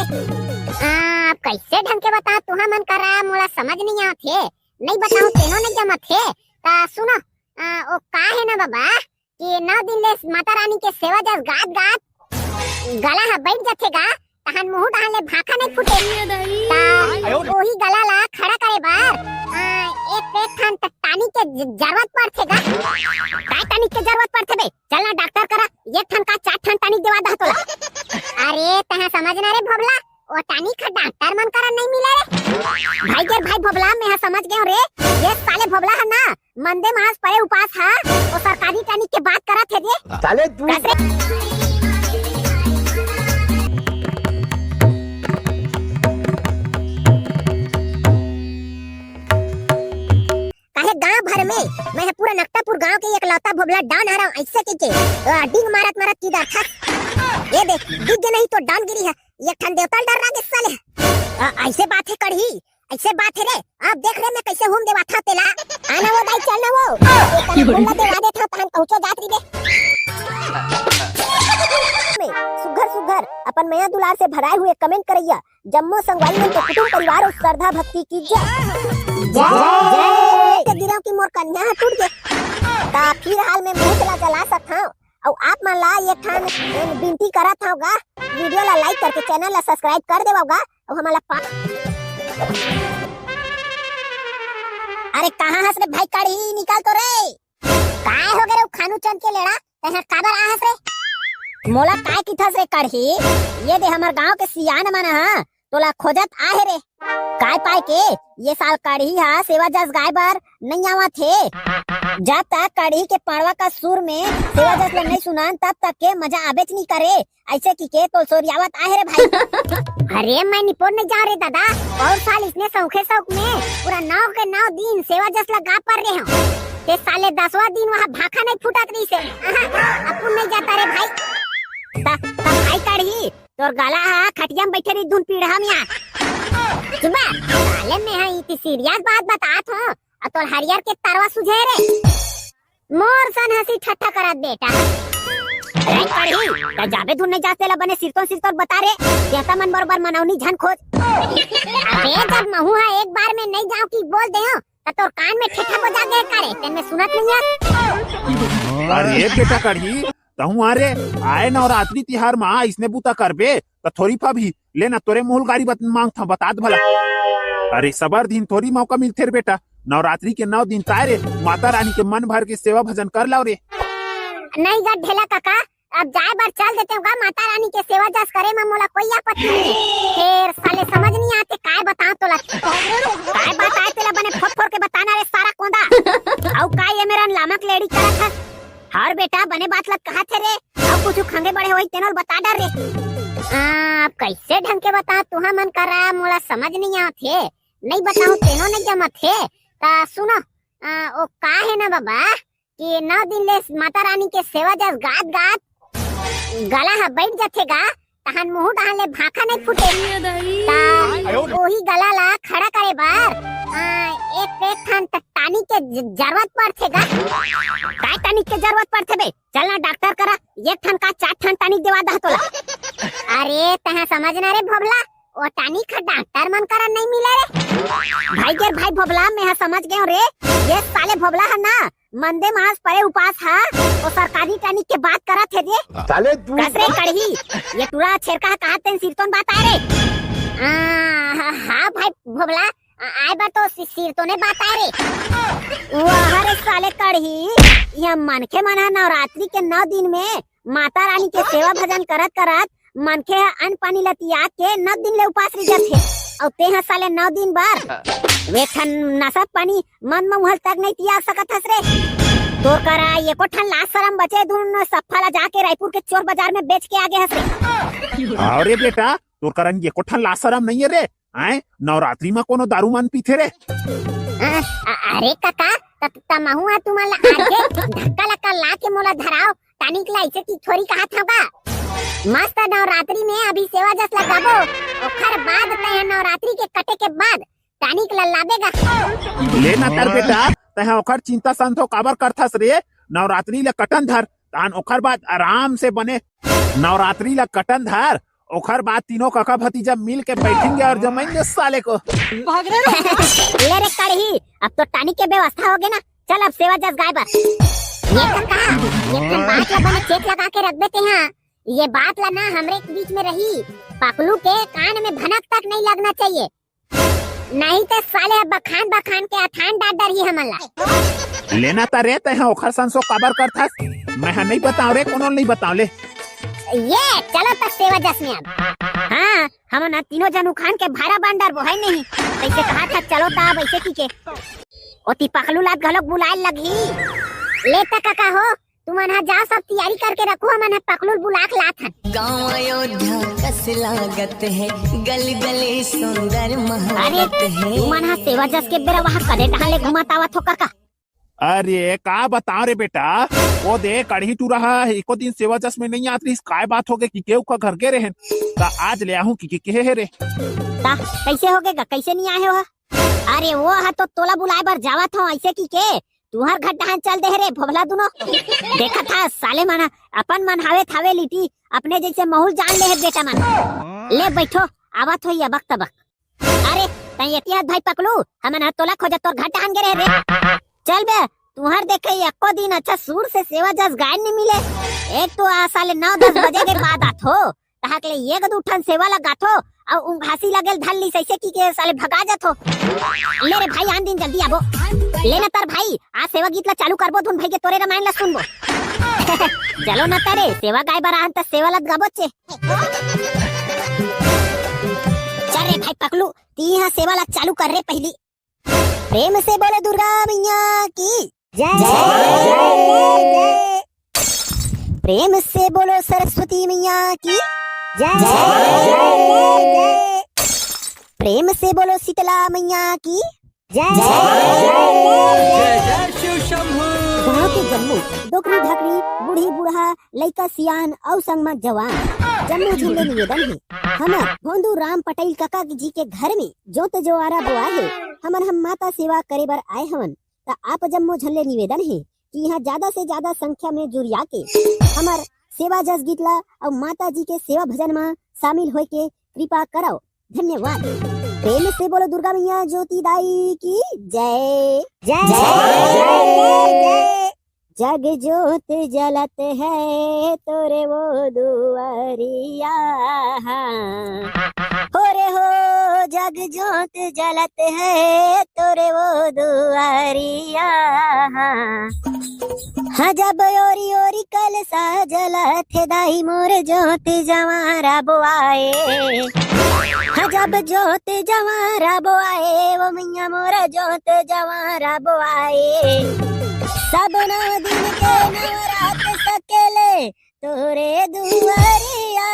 कैसे ढंग के बता तुहा मन करा मोला समझ नहीं आथे नहीं बताऊं तेनो नहीं जमत थे ता सुनो ओ का है ना बाबा कि 9 दिन ले माता रानी के सेवा जस गात गात गला ह बैठ जाथेगा तहन मुंह डाल ले भाखा नहीं फूटे ता ओही गला ला खड़ा करे बार एक थान टानी के जरूरत पड़थेगा काय टानी के जरूरत पड़थे बे चलना डॉक्टर करा एक थान का 4 थान टानी देवा दा तोला अरे तहा समझ ना रे भोबला ओ टानी का डॉक्टर मन करा नहीं मिले रे भाई भोबला मैं समझ गयो रे ये साले भोबला है ना मंदे मास परे उपास है ओ सरकारी टानी के बात करा थे रे साले तू गांव भर में मैं पूरा नक्तापुर गांव के एक लौता भोबला डान आ रहा हूं ऐसे के डिंग मारत किधर था ये देख डिग नहीं तो डान गिरी है ये ठंड देवता डर रहा किस साले ऐसे बात है कढ़ी ऐसे बात है रे अब देख रहे मैं कैसे होम देवा था तेला आना वो दाई चलना वो बोला देवा दे था तहन पहुंचो जात री बे सुघर अपन मया दुलार से भराए हुए कमेंट करैया जम्मो संगवारी में तो कुटुंब परिवार और श्रद्धा भक्ति की जय गिराव की मोर कन्या टूट गए ता फिर हाल में मुंह चला जला सकता हूं और आप मन ला ये ठान विनती करत होगा वीडियो ला लाइक करके चैनल ला सब्सक्राइब कर देवोगा और हमारा अरे कहां हंस रे भाई कड़ी निकाल तो रे काय हो गए रे खानू चंद के लेड़ा तहर काबर आहस रे मोला काय किथस रे कड़ी ये दे हमर गांव के सियान मन ह तोला खोजत आहे रे काय पाए के ये साल कढ़ी हा सेवा जस गाय बार नहीं आवा थे जब तक कढ़ी के पड़वा का सुर में सेवा जस ल नहीं सुनान तब तक के मजा आबेच नहीं करे ऐसे की के तो सोरियावत आहे रे भाई अरे मैं निपुण नहीं जा रे दादा और साल इसने सौखे शौक में पूरा 9 के 9 दिन सेवा जस लगा पर रहे हो ते साले 10वां दिन वहां भाखा नहीं फूटत रही से अपन नहीं जाता रे भाई भाई कढ़ी तोर गला हा खटिया में बैठे रही धुन पीढ़ा में सुबह साले में है इतनी सीरियस बात बातात हो तोर हरियर के तरवा सुझे रे मोर सन हंसी ठट्ठा करत बेटा अरे कढ़ी त जाबे धुन नहीं जाते ला बने सिरतों बता रे देता मन बरोबर मनौनी झन खोज अबे जब महू है एक बार में नहीं जाऊं की बोल दे हो त तोर कान में ठेठा बजा गए करे तेन में सुनत नहीं है अरे बेटा कढ़ी तहु आरे आए नवरात्रि तिहार मां इसने बूता करबे त थोड़ी फा भी लेना तोरे मोहल गाड़ी मांग था बतात भला अरे सबर दिन थोड़ी मौका मिलथे रे बेटा नवरात्रि के 9 दिन तारे माता रानी के मन भर के सेवा भजन कर लाओ रे नहीं गा ढेला काका अब जाए बार चल देते होगा माता रानी के सेवा जस करे में मोला कोई आपत्ति नहीं फिर साले समझ नहीं आते काय बताऊं तोला काय बात आए तेला बने फोड़ के बताना रे सारा कोंदा औ काय ये मेरा लामक लेडी करत हस हर बेटा बने बात लग कहा थे रे अब कुछ खंगे बड़े होई तेनोल बता डर रे अब कैसे ढंग के बता तुहा मन करा मोला समझ नहीं आथे नहीं बताऊं तेनो नहीं जमत थे ता सुनो ओ का है ना बाबा कि 9 दिन ले माता रानी के सेवा जस गात गात गला ह बैठ जाथेगा तहन मुंह डाल ले भाखा नहीं फूटे ता ओही गला ला खड़ा करे बार एक थान टानी के जरूरत पड़थेगा काय टानी के जरूरत पड़थे बे चलना डॉक्टर करा एक थान का 4 थान टानी देवा दा तोला अरे तहा समझ ना रे भोबला ओ टानी का डॉक्टर मन करा नहीं मिले रे भाई भोबला मैं समझ गयो रे ये साले भोबला है ना मंदे मास परे उपास है ओ सरकारी टानी के बात करा थे रे साले तू कसरे कढ़ी ये टूरा छेरका कहा तेन सिरतोन बात आ रे हां भाई भोबला आए बार तो सिरतों ने बात आ रे वाह रे साले कढ़ी ये मन के मन नवरात्रि के 9 दिन में माता रानी के सेवा भजन करत मन के अन्न पानी लतिया के 9 दिन ले उपास रह जाथे और ते साले 9 दिन बार वे ठन नशा पानी मन महल तक नहीं तिया सकत हस रे तोर करा ये को ठन लाश शरम बचे धुन सफाला जाके रायपुर के चोर बाजार में बेच के आगे हस रे अरे बेटा तोर करन ये को ठन लाश शरम नहीं है रे आए नवरात्रि में कोनो दारू मान पीथे रे अरे काका तमहु है तुम्हारा आगे धक्का लक्का ला के मोला धराओ टानिक ला इसे की थोड़ी कहा था मस्त नवरात्रि में अभी सेवा जस लगाबो ओखर बाद तय नवरात्रि के कटे के बाद टानिक ला लाबेगा लेना तर बेटा तह ओखर चिंता संतो काबर करथस रे नवरात्रि ला कटन धर तान ओखर बाद आराम से बने नवरात्रि ला कटन धर ओखर बाद तीनों काका भतीजा मिल के बैठेंगे और जमाएंगे साले को। ले रे कड़ही, अब तो टानी के व्यवस्था हो गई ना। चल अब सेवा जस गाय बस। ये काका, ये बात ला बने चेक लगा के रख देते हैं। ये बात ला ना हमरे के बीच में रही। पकलू के कान में भनक तक नहीं लगना चाहिए, नहीं तो साले बखान बखान के अथान डाट डर ही हमन ला। लेना ता रहते हैं ओखर संसो काबर करथा। मैं नहीं बताऊं रे, कोनो नहीं बताऊं ले। ये चलो तक सेवा जस में अब। हाँ, हम ना तीनों जन उखान के भारा बंडर वो है नहीं। कैसे कहा था चलो ता अब ऐसे की के। ओती पकलू लात घलोक बुलाए लगी। ले तक काका हो, तुम यहाँ जा सब तैयारी करके रखो, हम पकलू बुलाक लात हन। गाँव अयोध्या कस लागत है, गल गले सुंदर महारत है। तुम यहाँ सेवा जस के बेरा वहाँ कदे टहले घुमातावत हो काका। अरे का बताओ रे बेटा, वो दे कढ़ी तू रहा है एको दिन सेवा जस में नहीं आती। काय बात हो गई कि केहू का घर के रहे ता आज ले आहू कि के है रे। ता कैसे हो गएगा, कैसे नहीं आए हो? अरे वो हा तो तोला बुलाए बर जावत हो ऐसे की के। तुहर घर डहान चल दे रे भोभला दुनो। देखा था साले माना अपन मन हावे थावे लिटी अपने जैसे महूल जान ले है बेटा मन। ले बैठो, आवत हो या वक्त तबक। अरे तई एतिहास भाई पकलू, हमन तोला खोज तोर घर डहान गे रे। चल बे, तुहर देखे एको दिन अच्छा सूर से सेवा जस गाय नहीं मिले। एक तो आ साले 9-10 बजे के बाद आत हो, तहाक ले एक दू ठन सेवा लगात हो और उंघासी लगेल धल्ली सैसे की के साले भगा जात हो। ले रे भाई आन दिन जल्दी आबो। ले ना तार भाई, आज सेवा गीत ला चालू करबो, धुन भाई के तोरे रामायण ला सुनबो। चलो ना तारे सेवा गाय बर आन त सेवा लत गाबो चे। चल रे भाई पकलू, ती यहाँ सेवा ला चालू कर रे पहली। प्रेम से बोले दुर्गा मैया की जय। प्रेम से बोलो सरस्वती मैया की जय। प्रेम से बोलो शीतला मैया की जय। गाँव के जम्मू डोकरी ढकरी बूढ़ी बूढ़ा लइका सियान और संग में जवान जम्मू झंडे निवेदन है। हमर भोंदू राम पटेल काका जी के घर में जोत जोआरा बुआ है। हम माता सेवा करे बर आए हवन। ता आप जम्मो झल्ले निवेदन है कि यहाँ ज्यादा से ज्यादा संख्या में जुड़िया के हमार सेवा जस गीतला और माता जी के सेवा भजन में शामिल होए के कृपा करो। धन्यवाद। प्रेम से बोलो दुर्गा मैया ज्योति दाई की जय। जग ज्योत जलत है तोरे वो दुआरिया। हो रे हो जग ज्योत जलत है तोरे वो दुआरिया। हाँ जब ओरी ओरी कल सा जलत है दाई मोर ज्योत जवारा बोआए। हाँ जब ज्योत जवारा बोआए वो मैया मोर ज्योत जवारा बोआए। सब 9 दिन के नवरात सकेले तोरे दुआरिया।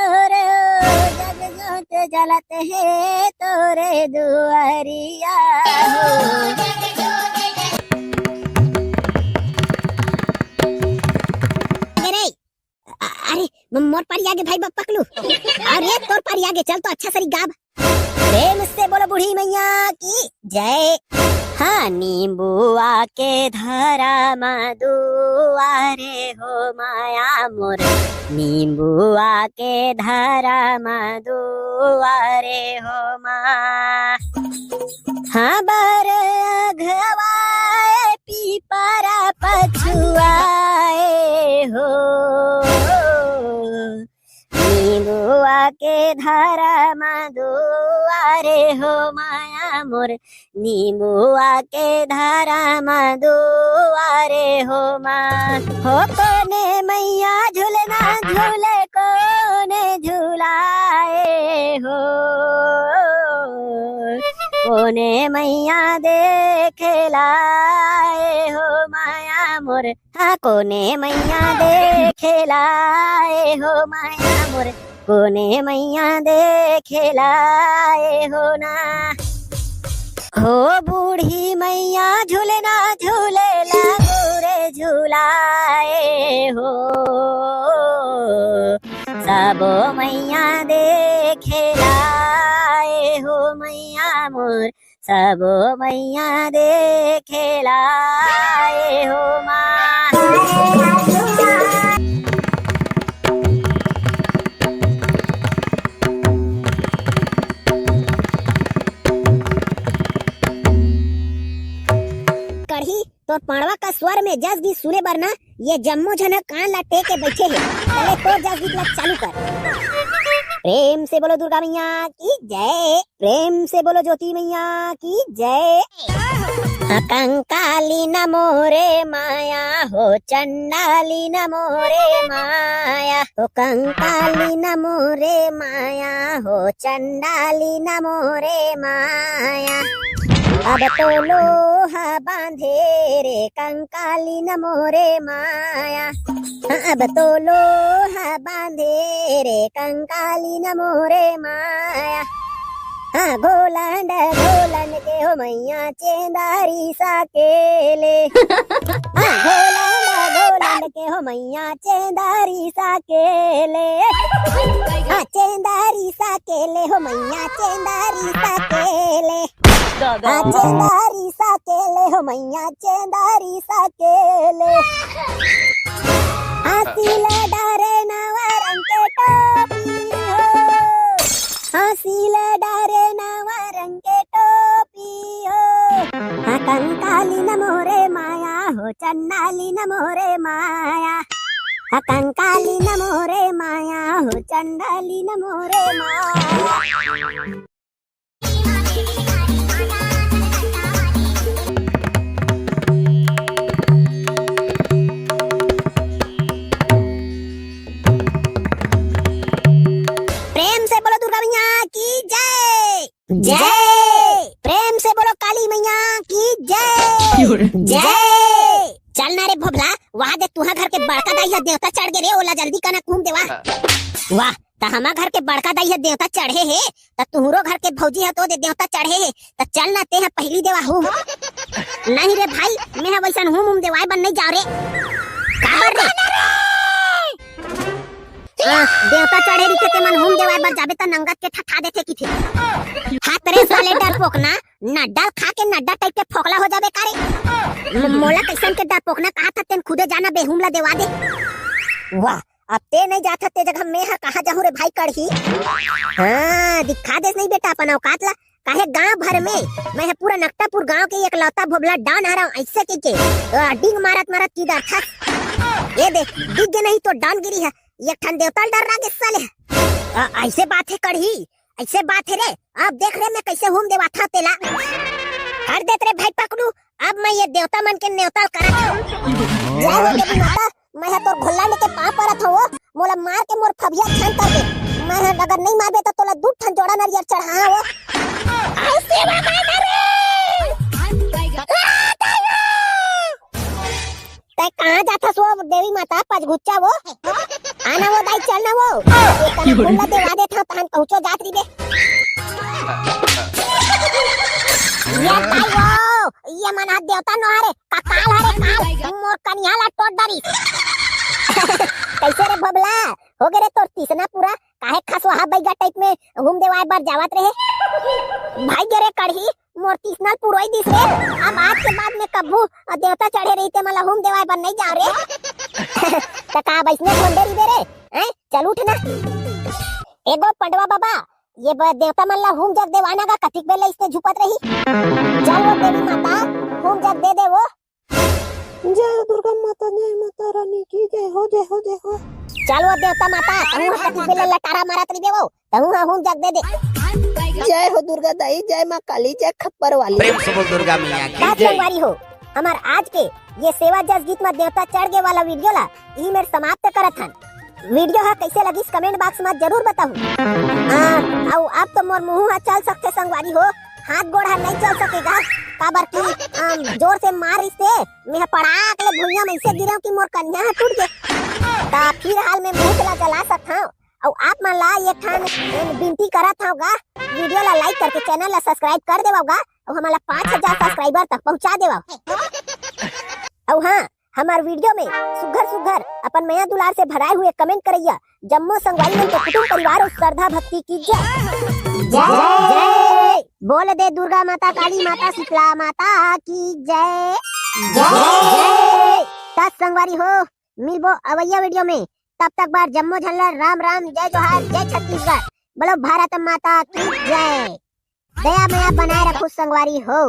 हो रे हो जग ज्योत जलत है तोरे दुआरिया। अरे मोर पर आगे भाई पकलू। अरे तोर पर आगे चल तो अच्छा सरी गाब। प्रेम से बोलो बूढ़ी मैया की जय। हाँ नींबुआ के धारा मधुआरे हो माया मोर। नींबुआ के धारा मधुआरे हो माँ। हाँ बर अघवाए पीपरा पछुआए हो। नींबुआ के धारा मधुआरे हो माया मोर। नींबुआ के धारा मधुआरे हो माँ। हो कोने मैया झूलना झूले कोने झूलाए हो। कोने मैया देखे लाए हो माया मोर। हाँ कोने मैया देखे लाए हो माया मोर। कोने मैया देखे लाए हो ना। हो बूढ़ी मैया झूलना झूले लागू रे झूलाए हो। सबो मैया देखे लाए हो मैया मोर। सबो मैया देखे लाए हो माँ। तो पाड़वा का स्वर में जस गीत सुने बर ना ये जम्मो झन कान ला टेक के बैठे है। पहले तो जस गीत ला चालू कर। प्रेम से बोलो दुर्गा मैया की जय, प्रेम से बोलो ज्योति मैया की जय। कंकाली नमो रे माया हो, चंडाली नमो रे माया हो, कंकाली नमो रे माया हो, चंडाली नमो रे माया। अब तो लोहा बांधे रे कंकाली नमो रे माया, अब तो लोहा बांधे रे कंकाली नमो रे माया। हाँ घोलंड घोलंड के हो मैया चेंदारी साकेले, हाँ घोलंड घोलंड के हो मैया चेंदारी साकेले, हाँ चेंदारी साकेले हो मैया चेंदारी साकेले, हाँ चेंदारी साकेले हो मैया चेंदारी साकेले। हसीला डारे नवा रंग के टोपी हो, हसीला डारे नवा रंग के टोपी हो। हाँ कंकाली नमो रे माया हो, चंडाली नमो रे माया, हाँ कंकाली नमो रे माया हो, चंडाली नमो रे माया। जय, प्रेम से बोलो काली मैया की जय, जय। चल ना रे भोबला, वहाँ दे तुहा घर के बड़का दाइया देवता चढ़ गए रे, ओला जल्दी कना घूम देवा। वाह ता हमा घर के बड़का दाइया देवता चढ़े है, ता तुहरो घर के भौजी है तो दे देवता चढ़े है, ता चल ना ते है पहली देवा हूँ। नहीं रे भाई, मैं है वैसन हूँ देवाए बन नहीं जा रे। काबर रे? देवता चढ़े रही के मन हूम देवाए बर जाबे त नंगत के ठठा देथे की थे। हाथ रे साले डर पोकना, नड्डा खा के नड्डा टाइप के फोकला हो जाबे कारे। मोला कैसन के डर पोकना कहा था तेन खुदे जाना बेहुमला देवा दे। वाह अब ते नहीं जाता ते जगह मैं है कहा जाहूं रे भाई कड़ही। हाँ दिखा देस नहीं बेटा अपन औकात ला, काहे गांव भर में मैं है पूरा नकटापुर गांव के एक लौता भोबला डान हरा ऐसे के डिंग मारत मारत की डर था। ये देख डिग नहीं तो डान गिरी है, ये ठन देवता डर रहा के साले। ऐसे बात है कड़ही, ऐसे बात है रे। अब देख रहे मैं कैसे हूम देवा था तेला। हर देत रे भाई पकड़ू, अब मैं ये देवता मन के न्योता करत हूं। जय हो देवी माता, मैं है तोर घोल्ला लेके पांव परत हो, मोला मार के मोर फबिया छन कर दे। मैं है अगर नहीं मारबे तो तोला दूध ठन जोड़ा नरियर चढ़ा हो। ऐसे बात रे तै कहां जाथा सो देवी माता पज गुच्चा वो आना वो दाई चलना वो एक खुला देवा दे था तहन पहुंचो जात री बे। ये भाई वो ये मना देवता नो हरे काल हरे काल मोर कन्या ला टोट डारी। कैसे रे बबला हो गए रे तोर तीसना पूरा, काहे खसवा बैगा टाइप में घूम देवाए बार जावत रहे। भाई गरे कड़ही मोर तीसना पूरा ही दिस रे। अब आज के बाद में कबू देवता चढ़े रही थे मला घूम देवाए बार नहीं जा रे। तका बैसने ढोंडेरी दे रे हैं, चल उठना। एगो पंडवा बाबा ये देवता मन ला हूम जग देवाना का कतिक बेला इसने झुपत रही। चल वो देवी माता हूम जग दे दे वो। जय दुर्गा माता, जय माता रानी की जय हो, जय हो, जय हो। चल वो देवता माता तहु कतिक बेला लटारा मारत रही देवो, तहु हूम जग दे दे। जय हो दुर्गा दाई, जय माँ काली, जय खप्पर वाली। प्रेम से बोल दुर्गा मैया की जय। संगवारी हो हमार आज के ये सेवा जस गीत में देवता चढ़ गए वाला वीडियो ला ई मेरे समाप्त करत हन। वीडियो हा कैसे लगी कमेंट बॉक्स में जरूर बताऊ। अब तो मोर मुंह हा चल सकते संगवारी हो, हाथ गोड़ हा नहीं चल सकेगा काबर की जोर से मार इससे मैं पड़ाक ले भुइया में ऐसे गिरा कि मोर कन्या हा टूट गए। ता फिर हाल में मुंह ला जला सकता हूं। और आप मन ला ये ठान विनती करत होगा वीडियो ला लाइक करके चैनल ला सब्सक्राइब कर देवोगा और हमारा 5000 सब्सक्राइबर तक पहुंचा देवा। और हाँ हमार वीडियो में सुघर सुघर अपन मैया दुलार से भराए हुए कमेंट करैया जम्मो संगवारी मन के कुटुंब परिवार और श्रद्धा भक्ति की जय। जय बोल दे दुर्गा माता, काली माता, शीतला माता की जय। जय संगवारी हो मिलबो अवैया वीडियो में, तब तक बार जम्मो झल्लर राम राम, जय जोहार, जय छत्तीसगढ़, बोलो भारत माता की जय। दया मया बनाए रखो संगवारी हो।